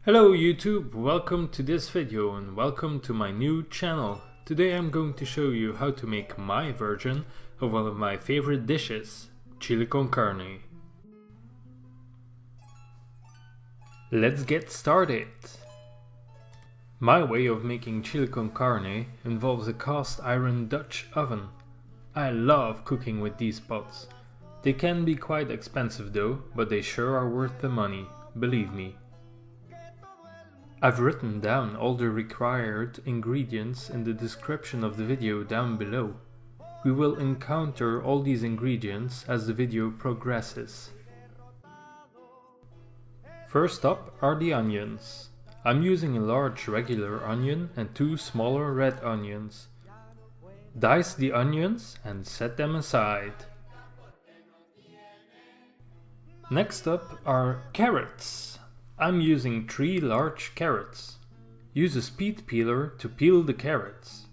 Hello YouTube, welcome to this video and welcome to my new channel. Today I'm going to show you how to make my version of one of my favorite dishes, chili con carne. Let's get started! My way of making chili con carne involves a cast iron Dutch oven. I love cooking with these pots. They can be quite expensive though, but they sure are worth the money, believe me. I've written down all the required ingredients in the description of the video down below. We will encounter all these ingredients as the video progresses. First up are the onions. I'm using a large regular onion and two smaller red onions. Dice the onions and set them aside. Next up are carrots. I'm using 3 large carrots. Use a speed peeler to peel the carrots.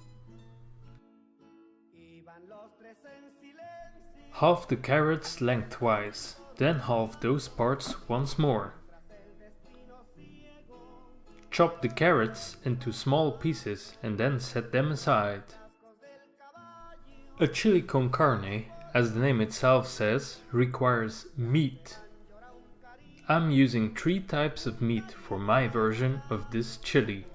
Halve the carrots lengthwise, then halve those parts once more. Chop the carrots into small pieces and then set them aside. A chili con carne, as the name itself says, requires meat. I'm using 3 types of meat for my version of this chili.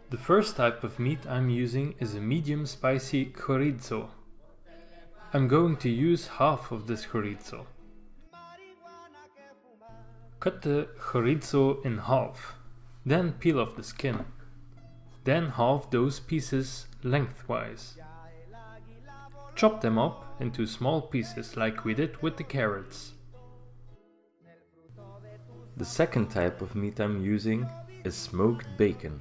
The first type of meat I'm using is a medium spicy chorizo. I'm going to use half of this chorizo. Cut the chorizo in half, then peel off the skin. Then halve those pieces lengthwise. Chop them up into small pieces like we did with the carrots. The second type of meat I'm using is smoked bacon.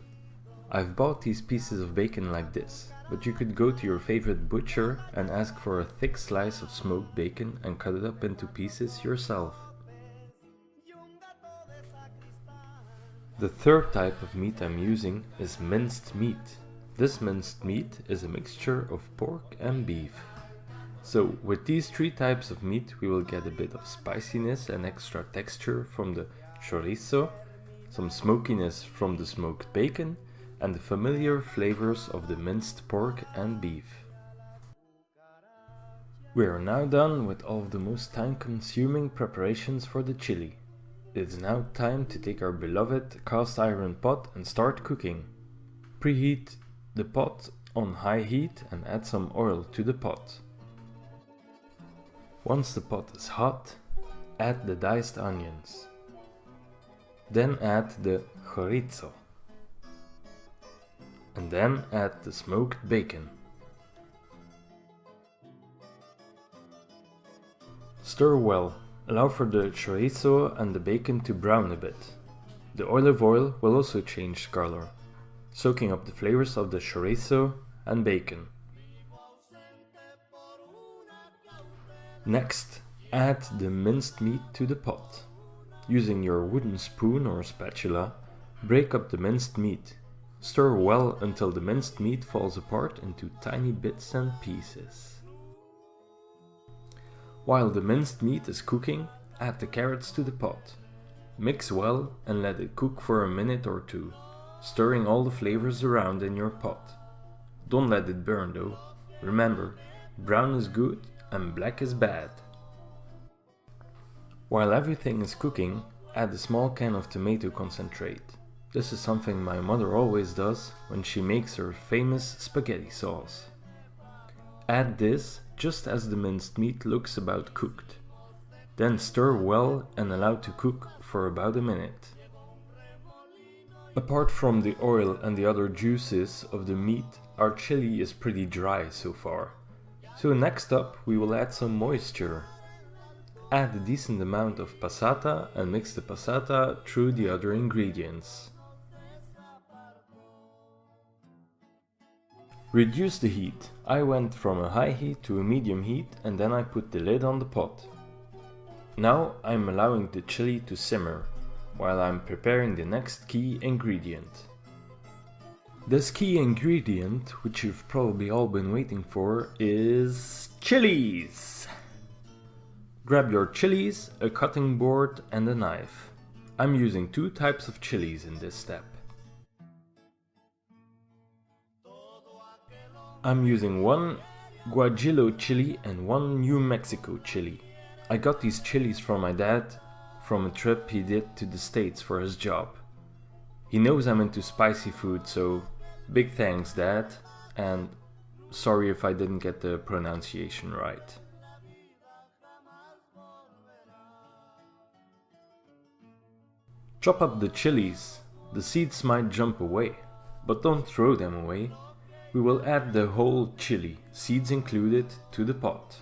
I've bought these pieces of bacon like this, but you could go to your favorite butcher and ask for a thick slice of smoked bacon and cut it up into pieces yourself. The third type of meat I'm using is minced meat. This minced meat is a mixture of pork and beef. So with these 3 types of meat we will get a bit of spiciness and extra texture from the chorizo, some smokiness from the smoked bacon, and the familiar flavors of the minced pork and beef. We are now done with all of the most time-consuming preparations for the chili. It is now time to take our beloved cast iron pot and start cooking. Preheat the pot on high heat and add some oil to the pot. Once the pot is hot, add the diced onions. Then add the chorizo. And then add the smoked bacon. Stir well. Allow for the chorizo and the bacon to brown a bit. The olive oil will also change color, soaking up the flavors of the chorizo and bacon. Next, add the minced meat to the pot. Using your wooden spoon or spatula, break up the minced meat. Stir well until the minced meat falls apart into tiny bits and pieces. While the minced meat is cooking, add the carrots to the pot. Mix well and let it cook for a minute or 2, stirring all the flavors around in your pot. Don't let it burn though. Remember, brown is good and black is bad. While everything is cooking, add a small can of tomato concentrate. This is something my mother always does when she makes her famous spaghetti sauce. Add this just as the minced meat looks about cooked. Then stir well and allow to cook for about a minute. Apart from the oil and the other juices of the meat, our chili is pretty dry so far. So next up we will add some moisture. Add a decent amount of passata and mix the passata through the other ingredients. Reduce the heat. I went from a high heat to a medium heat and then I put the lid on the pot. Now I'm allowing the chili to simmer, while I'm preparing the next key ingredient. This key ingredient, which you've probably all been waiting for, is chilies! Grab your chilies, a cutting board and a knife. I'm using 2 types of chilies in this step. I'm using one Guajillo chili and one New Mexico chili. I got these chilies from my dad from a trip he did to the States for his job. He knows I'm into spicy food, so big thanks, Dad, and sorry if I didn't get the pronunciation right. Chop up the chilies. The seeds might jump away, but don't throw them away. We will add the whole chili, seeds included, to the pot.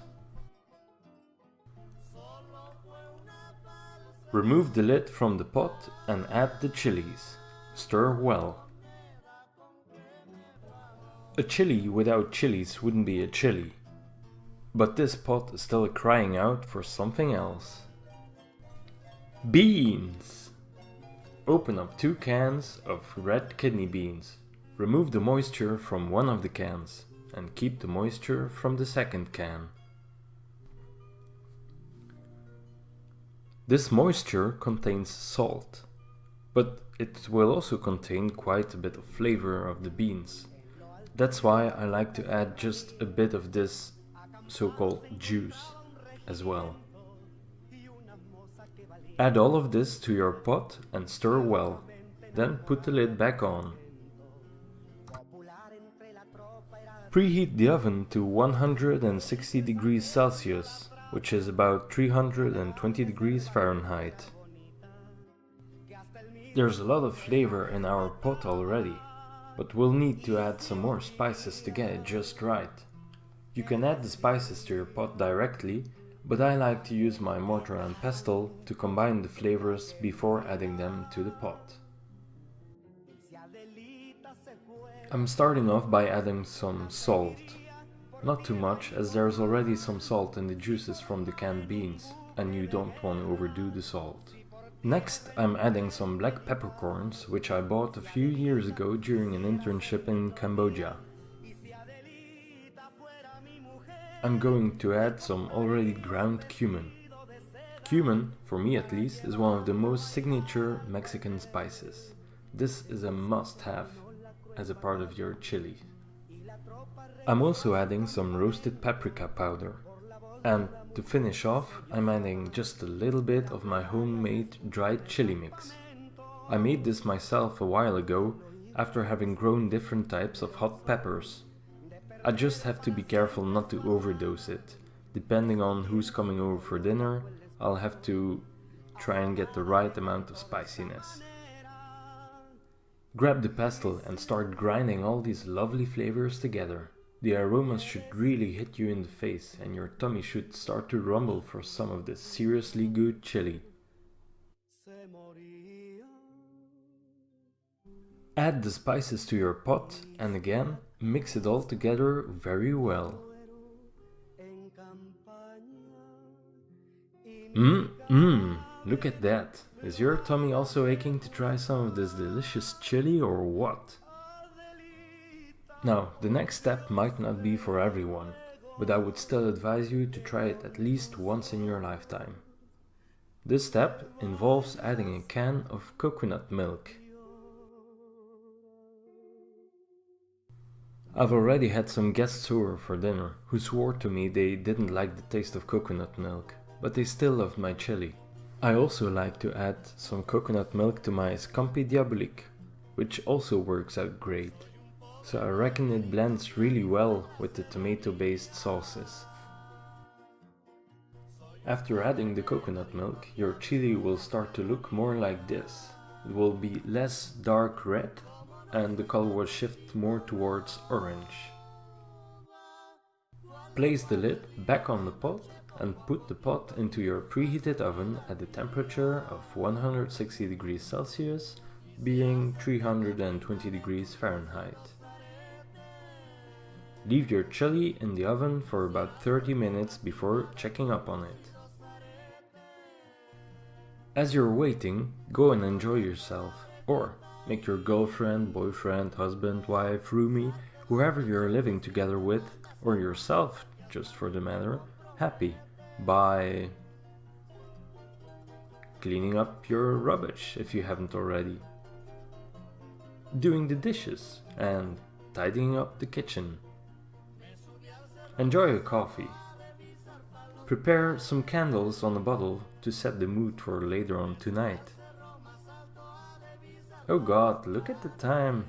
Remove the lid from the pot and add the chilies. Stir well. A chili without chilies wouldn't be a chili. But this pot is still crying out for something else. Beans! Open up 2 cans of red kidney beans. Remove the moisture from one of the cans and keep the moisture from the second can. This moisture contains salt, but it will also contain quite a bit of flavor of the beans. That's why I like to add just a bit of this so-called juice as well. Add all of this to your pot and stir well, then put the lid back on. Preheat the oven to 160 degrees Celsius, which is about 320 degrees Fahrenheit. There's a lot of flavor in our pot already, but we'll need to add some more spices to get it just right. You can add the spices to your pot directly, but I like to use my mortar and pestle to combine the flavors before adding them to the pot. I'm starting off by adding some salt. Not too much, as there's already some salt in the juices from the canned beans, and you don't want to overdo the salt. Next, I'm adding some black peppercorns, which I bought a few years ago during an internship in Cambodia. I'm going to add some already ground cumin. Cumin, for me at least, is one of the most signature Mexican spices. This is a must-have as a part of your chili. I'm also adding some roasted paprika powder. And to finish off, I'm adding just a little bit of my homemade dried chili mix. I made this myself a while ago after having grown different types of hot peppers. I just have to be careful not to overdose it. Depending on who's coming over for dinner, I'll have to try and get the right amount of spiciness. Grab the pestle and start grinding all these lovely flavors together. The aromas should really hit you in the face and your tummy should start to rumble for some of this seriously good chili. Add the spices to your pot and again, mix it all together very well. Look at that. Is your tummy also aching to try some of this delicious chili or what? Now, the next step might not be for everyone, but I would still advise you to try it at least once in your lifetime. This step involves adding a can of coconut milk. I've already had some guests over for dinner who swore to me they didn't like the taste of coconut milk, but they still loved my chili. I also like to add some coconut milk to my scampi diabolique, which also works out great. So I reckon it blends really well with the tomato-based sauces. After adding the coconut milk, your chili will start to look more like this. It will be less dark red and the color will shift more towards orange. Place the lid back on the pot and put the pot into your preheated oven at the temperature of 160 degrees Celsius, being 320 degrees Fahrenheit. Leave your chili in the oven for about 30 minutes before checking up on it. As you're waiting, go and enjoy yourself, or make your girlfriend, boyfriend, husband, wife, roomie, whoever you're living together with, or yourself, just for the matter, happy by cleaning up your rubbish if you haven't already, doing the dishes and tidying up the kitchen. Enjoy a coffee. Prepare some candles on a bottle to set the mood for later on tonight. Oh God, look at the time.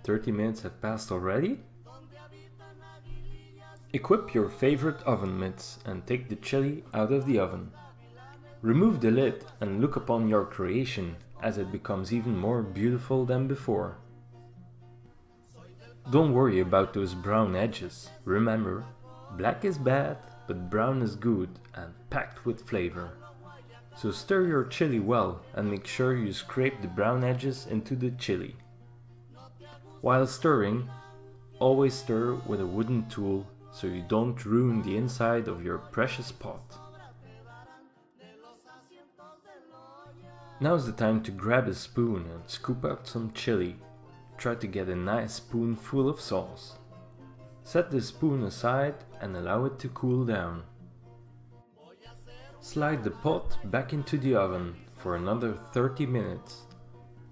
30 minutes have passed already? Equip your favorite oven mitts and take the chili out of the oven. Remove the lid and look upon your creation as it becomes even more beautiful than before. Don't worry about those brown edges. Remember, black is bad, but brown is good and packed with flavor. So stir your chili well and make sure you scrape the brown edges into the chili. While stirring, always stir with a wooden tool so you don't ruin the inside of your precious pot. Now's the time to grab a spoon and scoop out some chili. Try to get a nice spoonful of sauce. Set the spoon aside and allow it to cool down. Slide the pot back into the oven for another 30 minutes.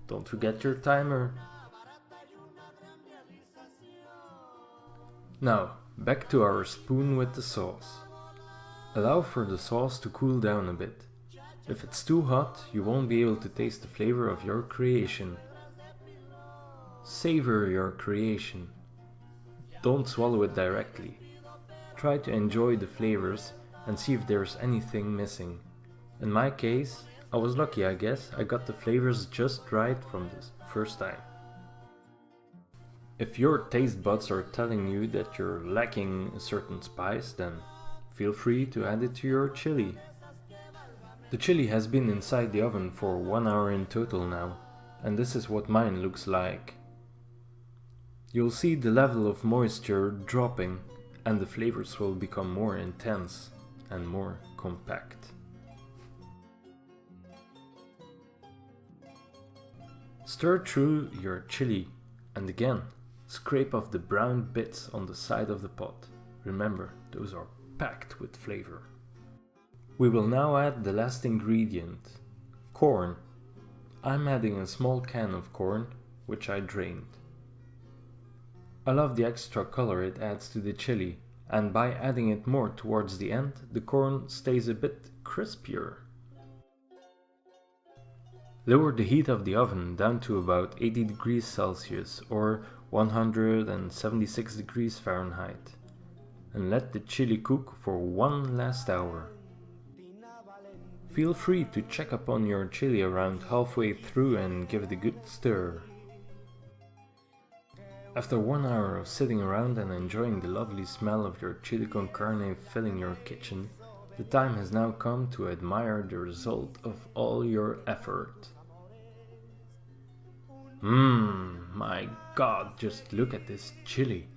Don't forget your timer. Now, back to our spoon with the sauce. Allow for the sauce to cool down a bit. If it's too hot, you won't be able to taste the flavor of your creation. Savor your creation. Don't swallow it directly. Try to enjoy the flavors and see if there's anything missing. In my case, I was lucky, I guess. I got the flavors just right from the first time. If your taste buds are telling you that you're lacking a certain spice, then feel free to add it to your chili. The chili has been inside the oven for 1 hour in total now, and this is what mine looks like. You'll see the level of moisture dropping and the flavors will become more intense and more compact. Stir through your chili and again scrape off the brown bits on the side of the pot. Remember, those are packed with flavor. We will now add the last ingredient, corn. I'm adding a small can of corn, which I drained. I love the extra color it adds to the chili, and by adding it more towards the end, the corn stays a bit crispier. Lower the heat of the oven down to about 80 degrees Celsius or 176 degrees Fahrenheit, and let the chili cook for 1 last hour. Feel free to check upon your chili around halfway through and give it a good stir. After 1 hour of sitting around and enjoying the lovely smell of your chili con carne filling your kitchen, the time has now come to admire the result of all your effort. My God, just look at this chili.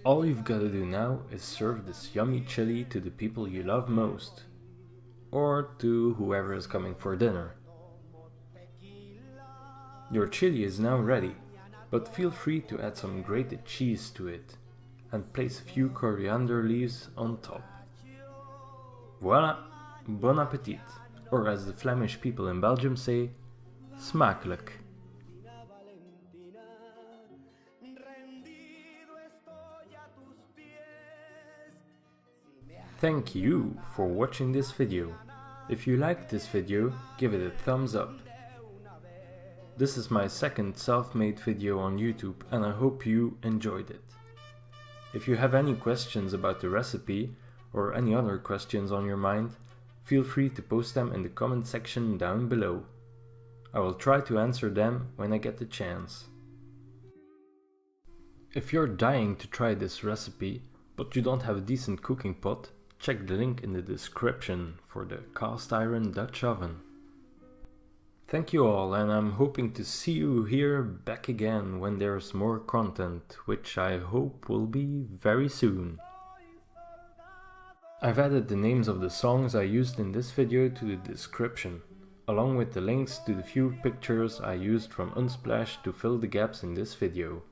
All you've got to do now is serve this yummy chili to the people you love most, or to whoever is coming for dinner. Your chili is now ready, but feel free to add some grated cheese to it and place a few coriander leaves on top. Voilà, bon appétit, or as the Flemish people in Belgium say, smakelijk. Thank you for watching this video. If you liked this video, give it a thumbs up. This is my second self-made video on YouTube and I hope you enjoyed it. If you have any questions about the recipe or any other questions on your mind, feel free to post them in the comment section down below. I will try to answer them when I get the chance. If you're dying to try this recipe, but you don't have a decent cooking pot, check the link in the description for the cast iron Dutch oven. Thank you all, and I'm hoping to see you here back again when there's more content, which I hope will be very soon. I've added the names of the songs I used in this video to the description, along with the links to the few pictures I used from Unsplash to fill the gaps in this video.